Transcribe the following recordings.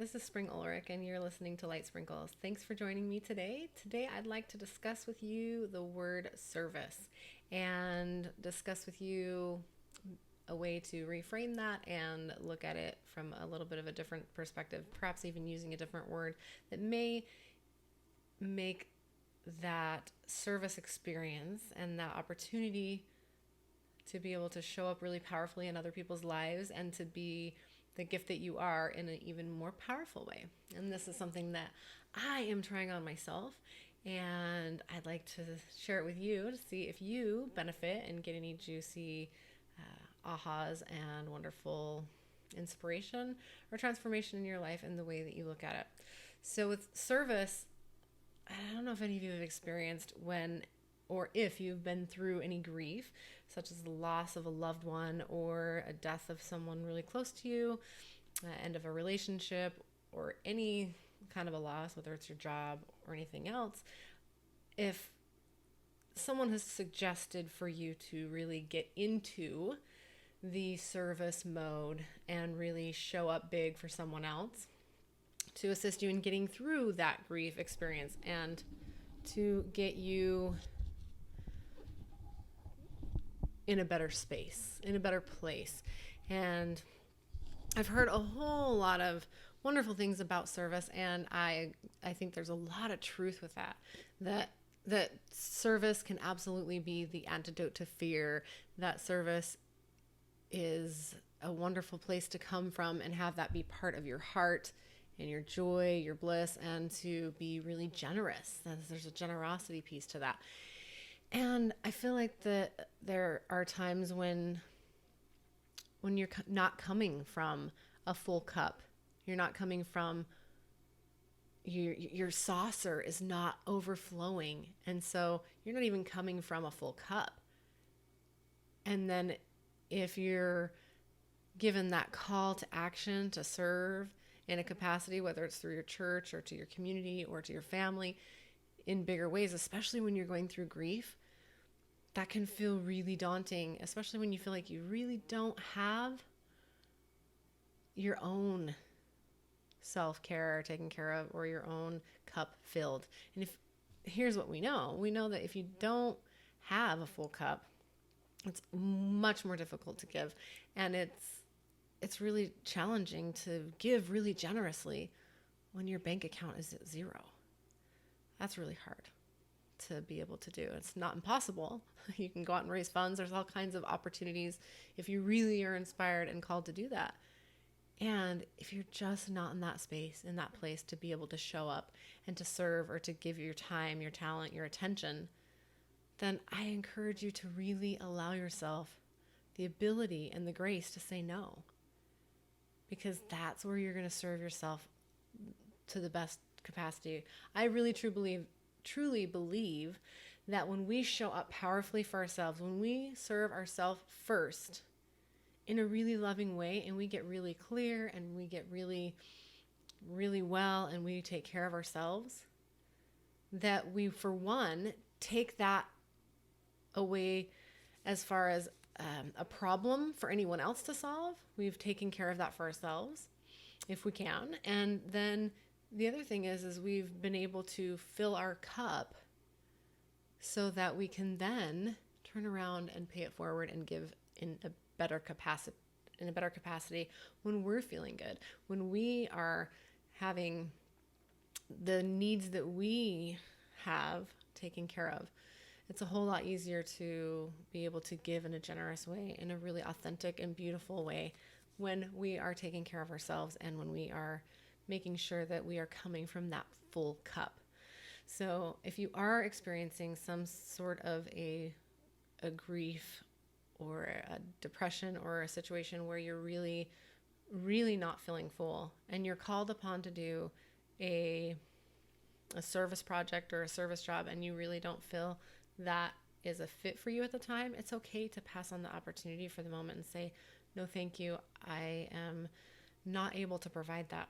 This is Spring Ulrich, and you're listening to Light Sprinkles. Thanks for joining me today. Today, I'd like to discuss with you the word service and discuss with you a way to reframe that and look at it from a little bit of a different perspective, perhaps even using a different word that may make that service experience and that opportunity to be able to show up really powerfully in other people's lives and to be the gift that you are in an even more powerful way. And this is something that I am trying on myself, and I'd like to share it with you to see if you benefit and get any juicy ahas and wonderful inspiration or transformation in your life and the way that you look at it. So with service, I don't know if any of you have experienced when or if you've been through any grief, such as the loss of a loved one or a death of someone really close to you, end of a relationship, or any kind of a loss, whether it's your job or anything else, if someone has suggested for you to really get into the service mode and really show up big for someone else to assist you in getting through that grief experience and to get you in a better space, in a better place. And I've heard a whole lot of wonderful things about service, and I think there's a lot of truth with that service can absolutely be the antidote to fear, that service is a wonderful place to come from and have that be part of your heart and your joy, your bliss, and to be really generous. There's a generosity piece to that. And I feel like that there are times when you're not coming from a full cup, you're not coming from your saucer is not overflowing, and so you're not even coming from a full cup. And then if you're given that call to action to serve in a capacity, whether it's through your church or to your community or to your family in bigger ways, especially when you're going through grief, that can feel really daunting, especially when you feel like you really don't have your own self-care taken care of or your own cup filled. And here's what we know that if you don't have a full cup, it's much more difficult to give, and it's really challenging to give really generously when your bank account is at zero. That's really hard to be able to do. It's not impossible. You can go out and raise funds. There's all kinds of opportunities if you really are inspired and called to do that. And if you're just not in that space, in that place to be able to show up and to serve or to give your time, your talent, your attention, then I encourage you to really allow yourself the ability and the grace to say no. Because that's where you're going to serve yourself to the best capacity. I really truly believe that when we show up powerfully for ourselves, when we serve ourselves first in a really loving way, and we get really clear and we get really, really well, and we take care of ourselves, that we, for one, take that away as far as a problem for anyone else to solve. We've taken care of that for ourselves if we can. And then the other thing is we've been able to fill our cup so that we can then turn around and pay it forward and give in a better capacity when we're feeling good, when we are having the needs that we have taken care of. It's a whole lot easier to be able to give in a generous way, in a really authentic and beautiful way, when we are taking care of ourselves and when we are making sure that we are coming from that full cup. So if you are experiencing some sort of a grief or a depression or a situation where you're really, really not feeling full and you're called upon to do a service project or a service job and you really don't feel that is a fit for you at the time, it's okay to pass on the opportunity for the moment and say, no, thank you. I am not able to provide that.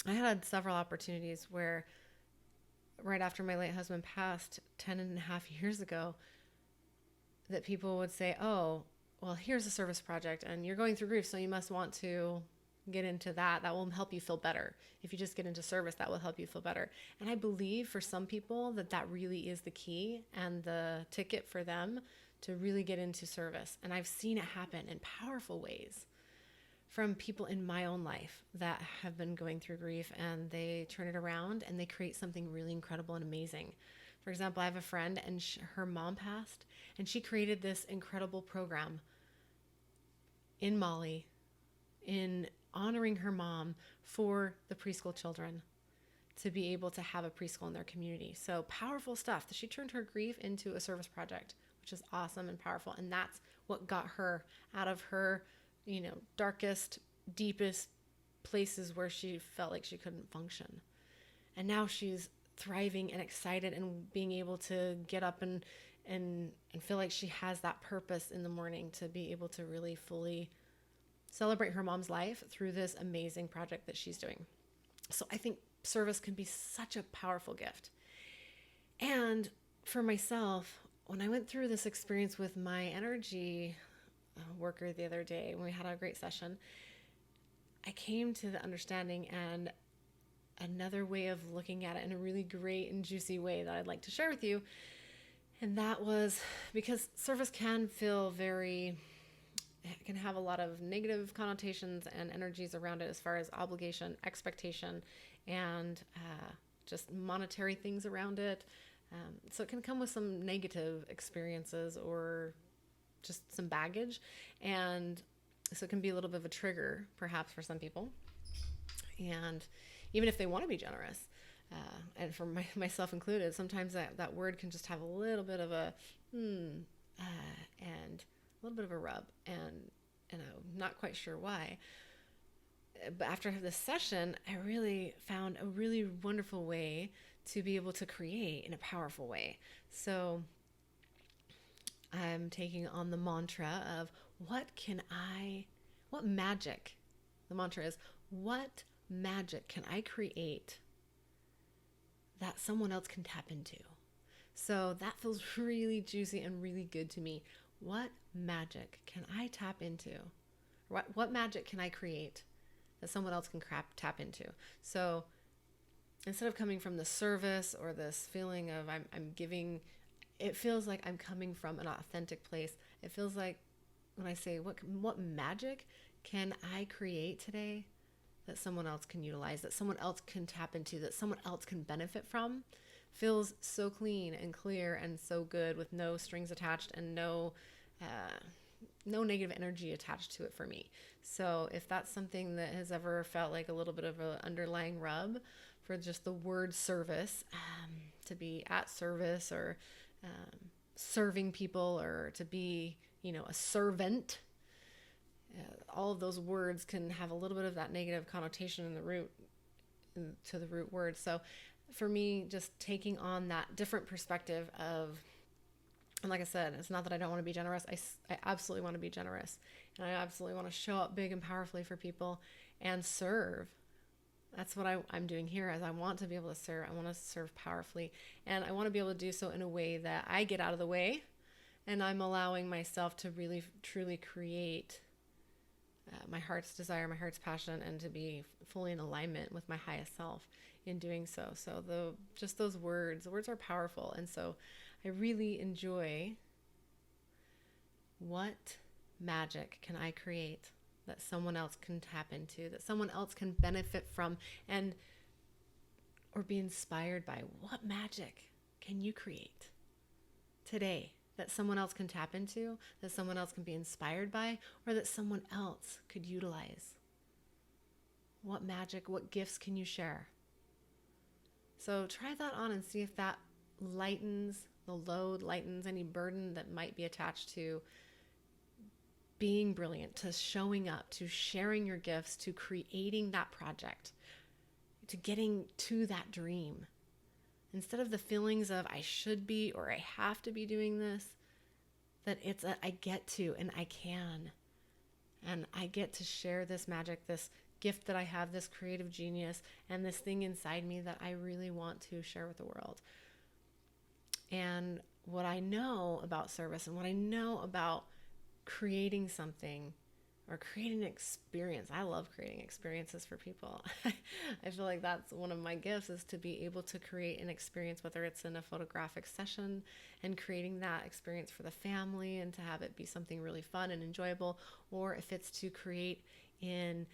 I had several opportunities where right after my late husband passed 10 and a half years ago, that people would say, oh, well, here's a service project and you're going through grief, so you must want to get into that, that will help you feel better. If you just get into service, that will help you feel better. And I believe for some people that really is the key and the ticket for them to really get into service. And I've seen it happen in powerful ways from people in my own life that have been going through grief, and they turn it around and they create something really incredible and amazing. For example, I have a friend, and her mom passed, and she created this incredible program in Mali in honoring her mom for the preschool children to be able to have a preschool in their community. So powerful stuff. She turned her grief into a service project, which is awesome and powerful. And that's what got her out of her, darkest, deepest places where she felt like she couldn't function. And now she's thriving and excited and being able to get up and feel like she has that purpose in the morning to be able to really fully celebrate her mom's life through this amazing project that she's doing. So I think service can be such a powerful gift. And for myself, when I went through this experience with my energy worker the other day, when we had a great session, I came to the understanding and another way of looking at it in a really great and juicy way that I'd like to share with you. And that was because service can feel it can have a lot of negative connotations and energies around it as far as obligation, expectation, and just monetary things around it. So it can come with some negative experiences or just some baggage. And so it can be a little bit of a trigger, perhaps, for some people. And even if they want to be generous, and for myself included, sometimes that word can just have a little bit of a and a little bit of a rub, and I'm not quite sure why. But after I have this session, I really found a really wonderful way to be able to create in a powerful way. So I'm taking on the mantra of what magic, the mantra is, what magic can I create that someone else can tap into? So that feels really juicy and really good to me. What magic can I tap into? What magic can I create that someone else can tap into? So instead of coming from the service or this feeling of I'm giving, it feels like I'm coming from an authentic place. It feels like when I say, what magic can I create today that someone else can utilize, that someone else can tap into, that someone else can benefit from, feels so clean and clear and so good, with no strings attached and no negative energy attached to it for me. So if that's something that has ever felt like a little bit of an underlying rub for just the word service, to be at service or serving people, or to be, a servant, all of those words can have a little bit of that negative connotation in the root word. So for me, just taking on that different perspective of, and like I said, it's not that I don't want to be generous. I absolutely want to be generous, and I absolutely want to show up big and powerfully for people and serve. That's what I'm doing here, as I want to be able to serve. I want to serve powerfully, and I want to be able to do so in a way that I get out of the way, and I'm allowing myself to really, truly create my heart's desire, my heart's passion, and to be fully in alignment with my highest self in doing so. So just those words are powerful. And so I really enjoy, what magic can I create that someone else can tap into, that someone else can benefit from, or be inspired by? What magic can you create today that someone else can tap into, that someone else can be inspired by, or that someone else could utilize? What magic, what gifts can you share? So try that on and see if that lightens the load, lightens any burden that might be attached to being brilliant, to showing up, to sharing your gifts, to creating that project, to getting to that dream. Instead of the feelings of I should be or I have to be doing this, that it's I get to and I can. And I get to share this magic, this gift that I have, this creative genius, and this thing inside me that I really want to share with the world. And what I know about service and what I know about creating something or create an experience. I love creating experiences for people. I feel like that's one of my gifts, is to be able to create an experience, whether it's in a photographic session and creating that experience for the family and to have it be something really fun and enjoyable, or if it's to create in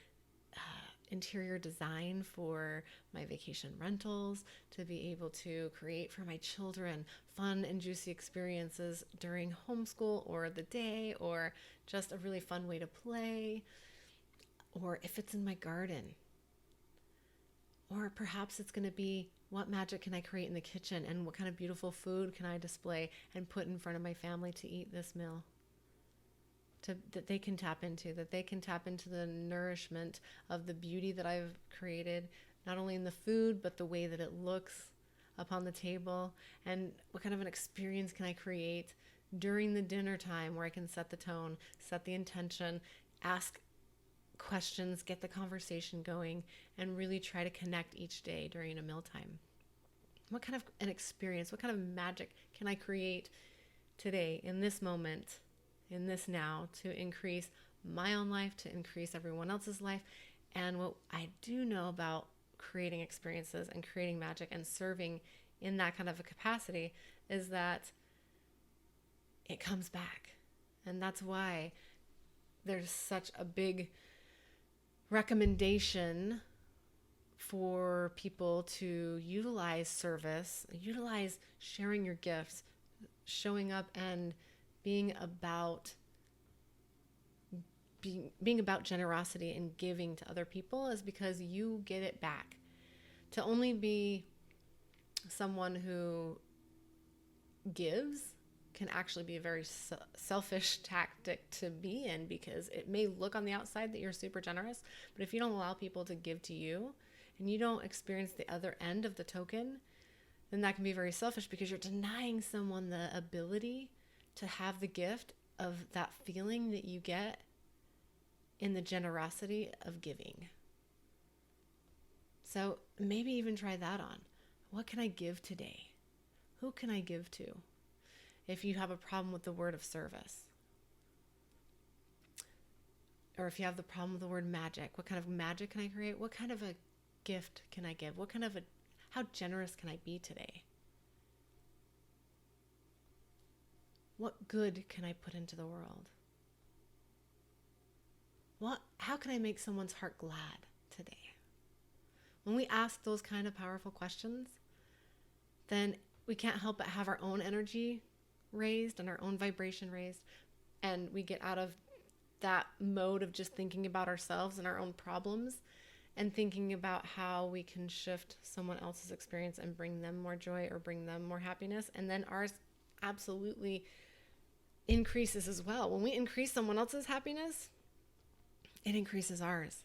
interior design for my vacation rentals, to be able to create for my children fun and juicy experiences during homeschool or the day, or just a really fun way to play, or if it's in my garden, or perhaps it's going to be, what magic can I create in the kitchen, and what kind of beautiful food can I display and put in front of my family to eat this meal, that they can tap into, the nourishment of the beauty that I've created, not only in the food, but the way that it looks upon the table. And what kind of an experience can I create during the dinner time, where I can set the tone, set the intention, ask questions, get the conversation going, and really try to connect each day during a mealtime. What kind of an experience, what kind of magic can I create today, in this moment, in this now, to increase my own life, to increase everyone else's life? And what I do know about creating experiences and creating magic and serving in that kind of a capacity is that it comes back. And that's why there's such a big recommendation for people to utilize service, utilize sharing your gifts, showing up and being about generosity and giving to other people, is because you get it back. To only be someone who gives can actually be a very selfish tactic to be in, because it may look on the outside that you're super generous, but if you don't allow people to give to you and you don't experience the other end of the token, then that can be very selfish, because you're denying someone the ability to have the gift of that feeling that you get in the generosity of giving. So maybe even try that on. What can I give today? Who can I give to? If you have a problem with the word of service, or if you have the problem with the word magic, what kind of magic can I create? What kind of a gift can I give? How generous can I be today? What good can I put into the world? How can I make someone's heart glad today? When we ask those kind of powerful questions, then we can't help but have our own energy raised and our own vibration raised, and we get out of that mode of just thinking about ourselves and our own problems, and thinking about how we can shift someone else's experience and bring them more joy or bring them more happiness. And then ours absolutely increases as well. When we increase someone else's happiness, it increases ours.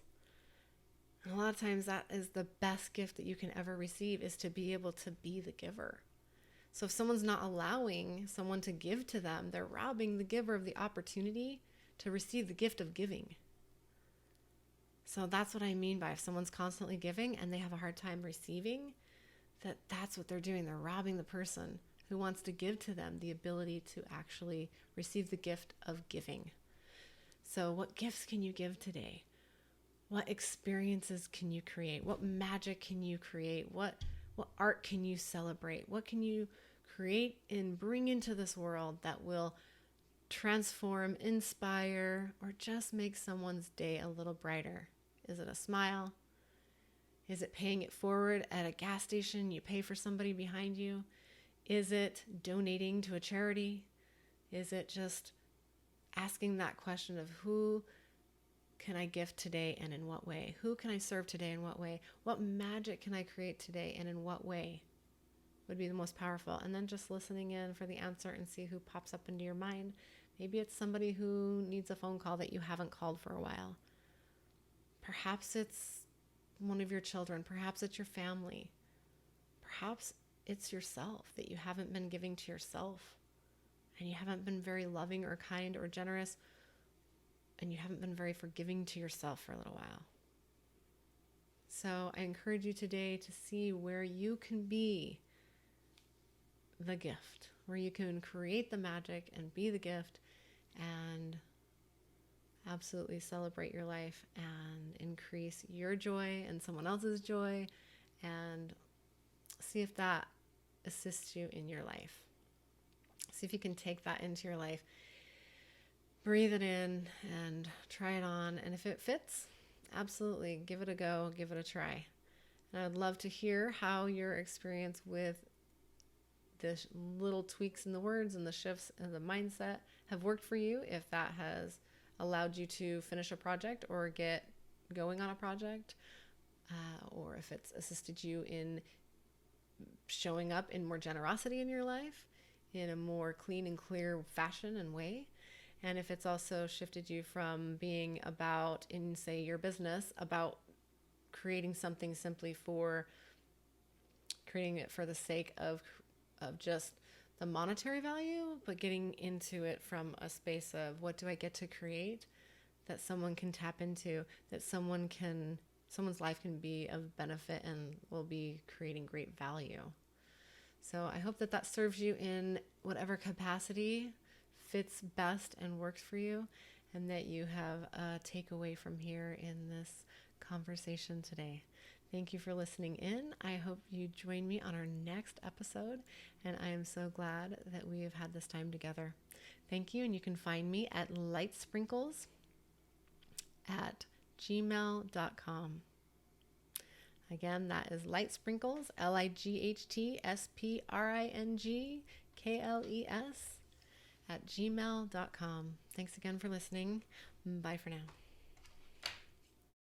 And a lot of times that is the best gift that you can ever receive, is to be able to be the giver. So if someone's not allowing someone to give to them, they're robbing the giver of the opportunity to receive the gift of giving. So that's what I mean by, if someone's constantly giving and they have a hard time receiving, that's what they're doing. They're robbing the person who wants to give to them the ability to actually receive the gift of giving. So what gifts can you give today? What experiences can you create? What magic can you create? What art can you celebrate? What can you create and bring into this world that will transform, inspire, or just make someone's day a little brighter? Is it a smile? Is it paying it forward at a gas station? You pay for somebody behind you? Is it donating to a charity? Is it just asking that question of, who can I gift today and in what way? Who can I serve today and in what way? What magic can I create today and in what way would be the most powerful? And then just listening in for the answer and see who pops up into your mind. Maybe it's somebody who needs a phone call that you haven't called for a while. Perhaps it's one of your children. Perhaps it's your family. Perhaps it's yourself, that you haven't been giving to yourself, and you haven't been very loving or kind or generous, and you haven't been very forgiving to yourself for a little while. So I encourage you today to see where you can be the gift, where you can create the magic and be the gift, and absolutely celebrate your life and increase your joy and someone else's joy, and see if that assists you in your life. See if you can take that into your life, breathe it in and try it on. And if it fits, absolutely give it a go, give it a try. And I'd love to hear how your experience with the little tweaks in the words and the shifts in the mindset have worked for you, if that has allowed you to finish a project or get going on a project, or if it's assisted you in showing up in more generosity in your life in a more clean and clear fashion and way. And if it's also shifted you from being about, in say your business, about creating something simply for creating it for the sake of just the monetary value, but getting into it from a space of what do I get to create that someone can tap into, that someone's life can be of benefit and will be creating great value. So I hope that serves you in whatever capacity fits best and works for you, and that you have a takeaway from here in this conversation today. Thank you for listening in. I hope you join me on our next episode, and I am so glad that we have had this time together. Thank you, and you can find me at lightsprinkles@gmail.com. Again, that is lightsprinkles, lightspringkles@gmail.com. Thanks again for listening. Bye for now.